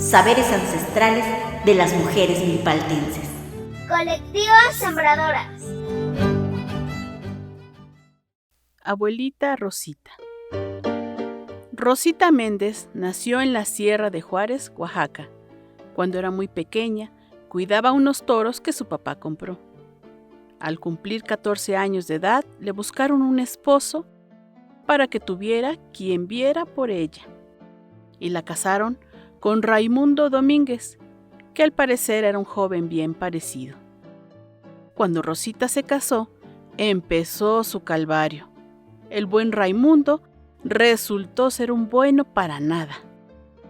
Saberes ancestrales de las mujeres milpaltenses. Colectivas sembradoras. Abuelita Rosita. Rosita Méndez nació en la Sierra de Juárez, Oaxaca. Cuando era muy pequeña, cuidaba unos toros que su papá compró. Al cumplir 14 años de edad, le buscaron un esposo para que tuviera quien viera por ella. Y la casaron con Raimundo Domínguez, que al parecer era un joven bien parecido. Cuando Rosita se casó, empezó su calvario. El buen Raimundo resultó ser un bueno para nada.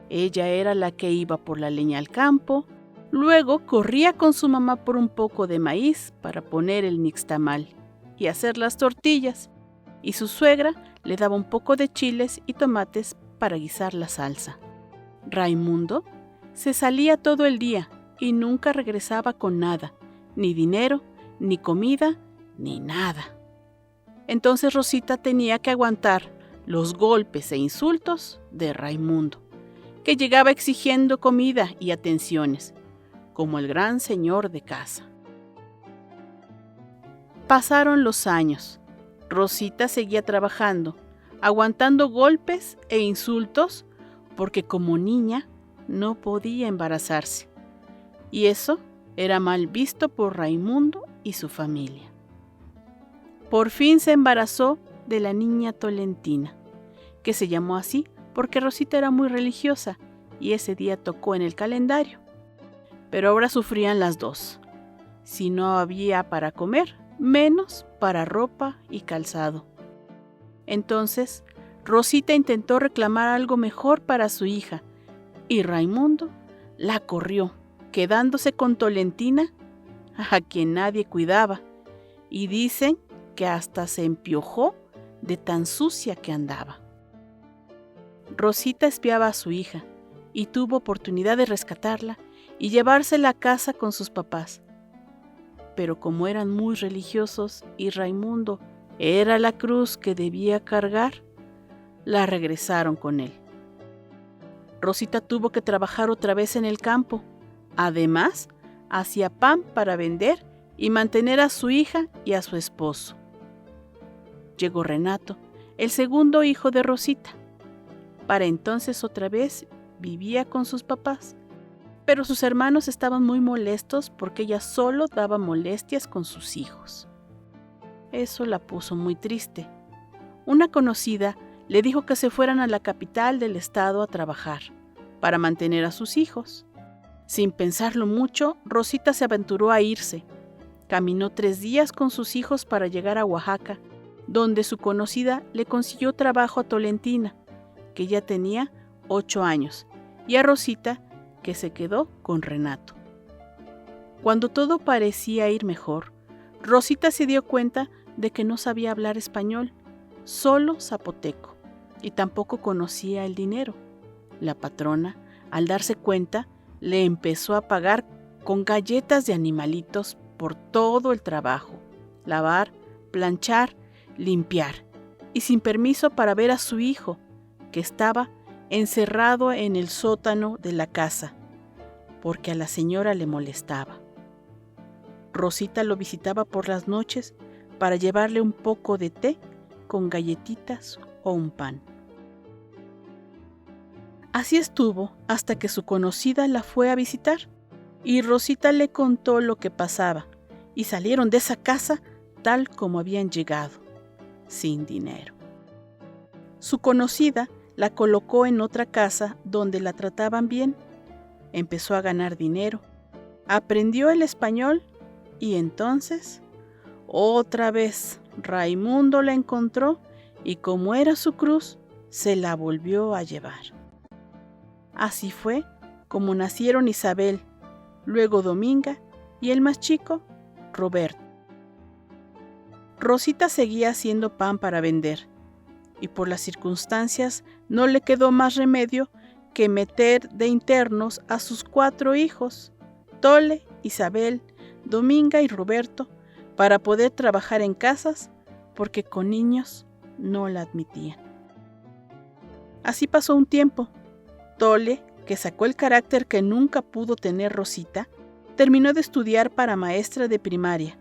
Ella era la que iba por la leña al campo, luego corría con su mamá por un poco de maíz para poner el nixtamal y hacer las tortillas, y su suegra le daba un poco de chiles y tomates para guisar la salsa. Raimundo se salía todo el día y nunca regresaba con nada, ni dinero, ni comida, ni nada. Entonces Rosita tenía que aguantar los golpes e insultos de Raimundo, que llegaba exigiendo comida y atenciones, como el gran señor de casa. Pasaron los años. Rosita seguía trabajando, aguantando golpes e insultos, porque como niña no podía embarazarse, y eso era mal visto por Raimundo y su familia. Por fin se embarazó de la niña Tolentina, que se llamó así porque Rosita era muy religiosa y ese día tocó en el calendario. Pero ahora sufrían las dos. Si no había para comer, menos para ropa y calzado. Entonces, Rosita intentó reclamar algo mejor para su hija y Raimundo la corrió, quedándose con Tolentina, a quien nadie cuidaba, y dicen que hasta se empiojó de tan sucia que andaba. Rosita espiaba a su hija y tuvo oportunidad de rescatarla y llevársela a casa con sus papás. Pero como eran muy religiosos y Raimundo era la cruz que debía cargar, la regresaron con él. Rosita tuvo que trabajar otra vez en el campo. Además, hacía pan para vender y mantener a su hija y a su esposo. Llegó Renato, el segundo hijo de Rosita. Para entonces otra vez vivía con sus papás, pero sus hermanos estaban muy molestos porque ella solo daba molestias con sus hijos. Eso la puso muy triste. Una conocida le dijo que se fueran a la capital del estado a trabajar, para mantener a sus hijos. Sin pensarlo mucho, Rosita se aventuró a irse. Caminó 3 días con sus hijos para llegar a Oaxaca, donde su conocida le consiguió trabajo a Tolentina, que ya tenía 8 años, y a Rosita, que se quedó con Renato. Cuando todo parecía ir mejor, Rosita se dio cuenta de que no sabía hablar español, solo zapoteco, y tampoco conocía el dinero. La patrona, al darse cuenta, le empezó a pagar con galletas de animalitos por todo el trabajo: lavar, planchar, limpiar, y sin permiso para ver a su hijo, que estaba encerrado en el sótano de la casa, porque a la señora le molestaba. Rosita lo visitaba por las noches para llevarle un poco de té con galletitas o un pan. Así estuvo hasta que su conocida la fue a visitar y Rosita le contó lo que pasaba y salieron de esa casa tal como habían llegado, sin dinero. Su conocida la colocó en otra casa donde la trataban bien. Empezó a ganar dinero, aprendió el español y entonces, otra vez, Raimundo la encontró y como era su cruz, se la volvió a llevar. Así fue como nacieron Isabel, luego Dominga y el más chico, Roberto. Rosita seguía haciendo pan para vender y por las circunstancias no le quedó más remedio que meter de internos a sus 4 hijos, Tole, Isabel, Dominga y Roberto, para poder trabajar en casas, porque con niños no la admitían. Así pasó un tiempo. Tole que sacó el carácter que nunca pudo tener Rosita, terminó de estudiar para maestra de primaria.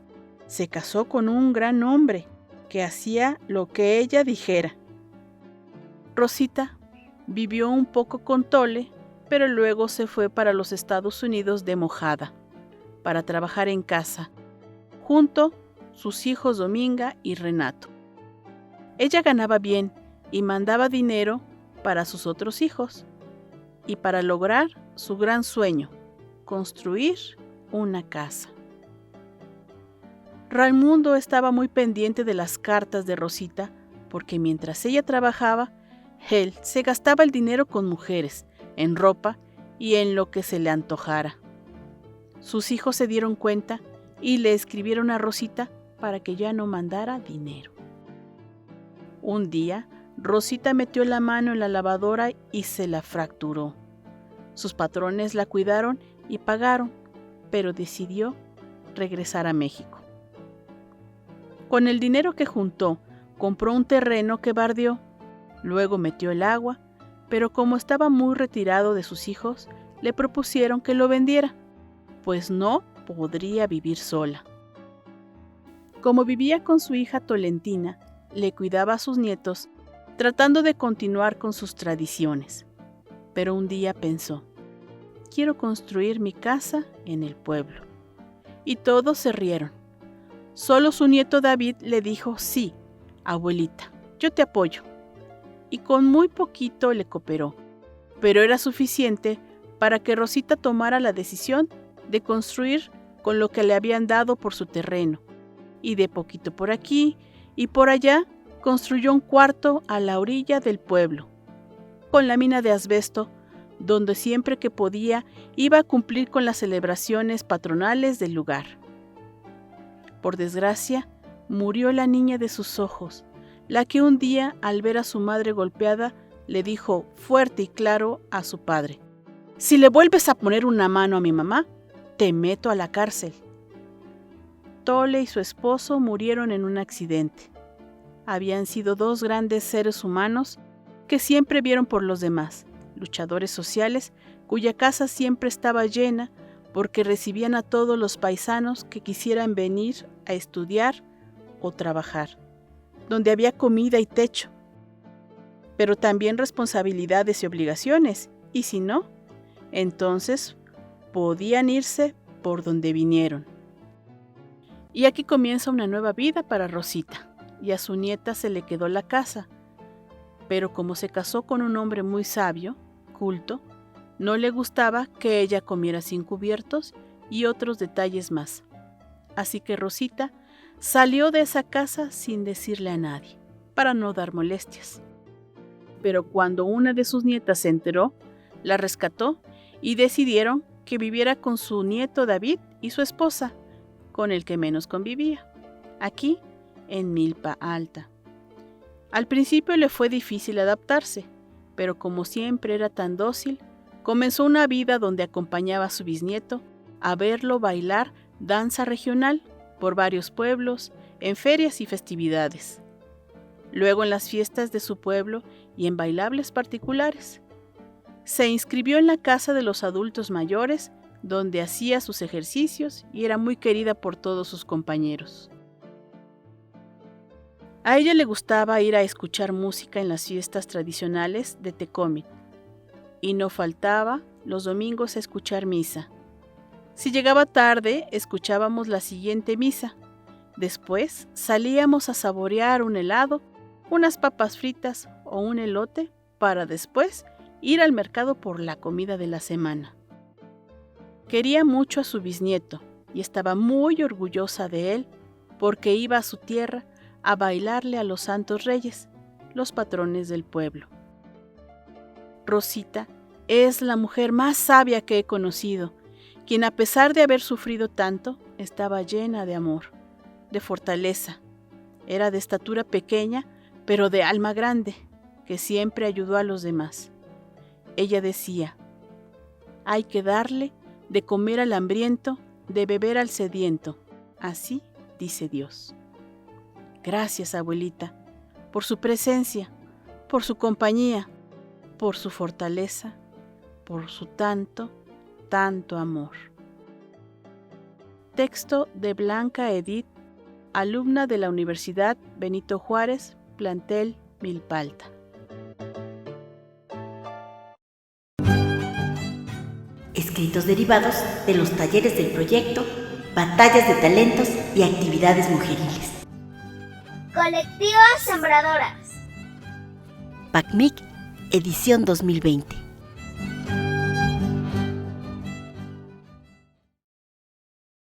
Se casó con un gran hombre que hacía lo que ella dijera. Rosita vivió un poco con Tole, pero luego se fue para los Estados Unidos de mojada, para trabajar en casa, junto sus hijos Dominga y Renato. Ella ganaba bien y mandaba dinero para sus otros hijos y para lograr su gran sueño, construir una casa. Raimundo estaba muy pendiente de las cartas de Rosita porque mientras ella trabajaba, él se gastaba el dinero con mujeres, en ropa y en lo que se le antojara. Sus hijos se dieron cuenta y le escribieron a Rosita para que ya no mandara dinero. Un día, Rosita metió la mano en la lavadora y se la fracturó. Sus patrones la cuidaron y pagaron, pero decidió regresar a México. Con el dinero que juntó, compró un terreno que bardeó. Luego metió el agua, pero como estaba muy retirado de sus hijos, le propusieron que lo vendiera, pues no podría vivir sola. Como vivía con su hija Tolentina, le cuidaba a sus nietos, tratando de continuar con sus tradiciones. Pero un día pensó, quiero construir mi casa en el pueblo. Y todos se rieron. Solo su nieto David le dijo, sí, abuelita, yo te apoyo. Y con muy poquito le cooperó, pero era suficiente para que Rosita tomara la decisión de construir con lo que le habían dado por su terreno, y de poquito por aquí y por allá construyó un cuarto a la orilla del pueblo, con la mina de asbesto, donde siempre que podía iba a cumplir con las celebraciones patronales del lugar. Por desgracia, murió la niña de sus ojos, la que un día, al ver a su madre golpeada, le dijo fuerte y claro a su padre, «Si le vuelves a poner una mano a mi mamá, te meto a la cárcel». Tole y su esposo murieron en un accidente. Habían sido dos grandes seres humanos que siempre vieron por los demás, luchadores sociales cuya casa siempre estaba llena porque recibían a todos los paisanos que quisieran venir a estudiar o trabajar, donde había comida y techo, pero también responsabilidades y obligaciones, y si no, entonces podían irse por donde vinieron. Y aquí comienza una nueva vida para Rosita, y a su nieta se le quedó la casa, pero como se casó con un hombre muy sabio, culto, no le gustaba que ella comiera sin cubiertos y otros detalles más. Así que Rosita salió de esa casa sin decirle a nadie, para no dar molestias. Pero cuando una de sus nietas se enteró, la rescató y decidieron que viviera con su nieto David y su esposa, con el que menos convivía, aquí en Milpa Alta. Al principio le fue difícil adaptarse, pero como siempre era tan dócil, comenzó una vida donde acompañaba a su bisnieto a verlo bailar danza regional por varios pueblos, en ferias y festividades. Luego en las fiestas de su pueblo y en bailables particulares. Se inscribió en la casa de los adultos mayores, donde hacía sus ejercicios y era muy querida por todos sus compañeros. A ella le gustaba ir a escuchar música en las fiestas tradicionales de Tecómitl, y no faltaba los domingos a escuchar misa. Si llegaba tarde, escuchábamos la siguiente misa. Después salíamos a saborear un helado, unas papas fritas o un elote para después ir al mercado por la comida de la semana. Quería mucho a su bisnieto y estaba muy orgullosa de él porque iba a su tierra a bailarle a los santos reyes, los patrones del pueblo. Rosita es la mujer más sabia que he conocido, quien a pesar de haber sufrido tanto, estaba llena de amor, de fortaleza. Era de estatura pequeña, pero de alma grande, que siempre ayudó a los demás. Ella decía, hay que darle de comer al hambriento, de beber al sediento. Así dice Dios. Gracias, abuelita, por su presencia, por su compañía, por su fortaleza, por su tanto, tanto amor. Texto de Blanca Edith, alumna de la Universidad Benito Juárez, plantel Milpalta. Escritos derivados de los talleres del proyecto, batallas de talentos y actividades mujeriles. Colectivo Sembradoras. PACMIC, edición 2020.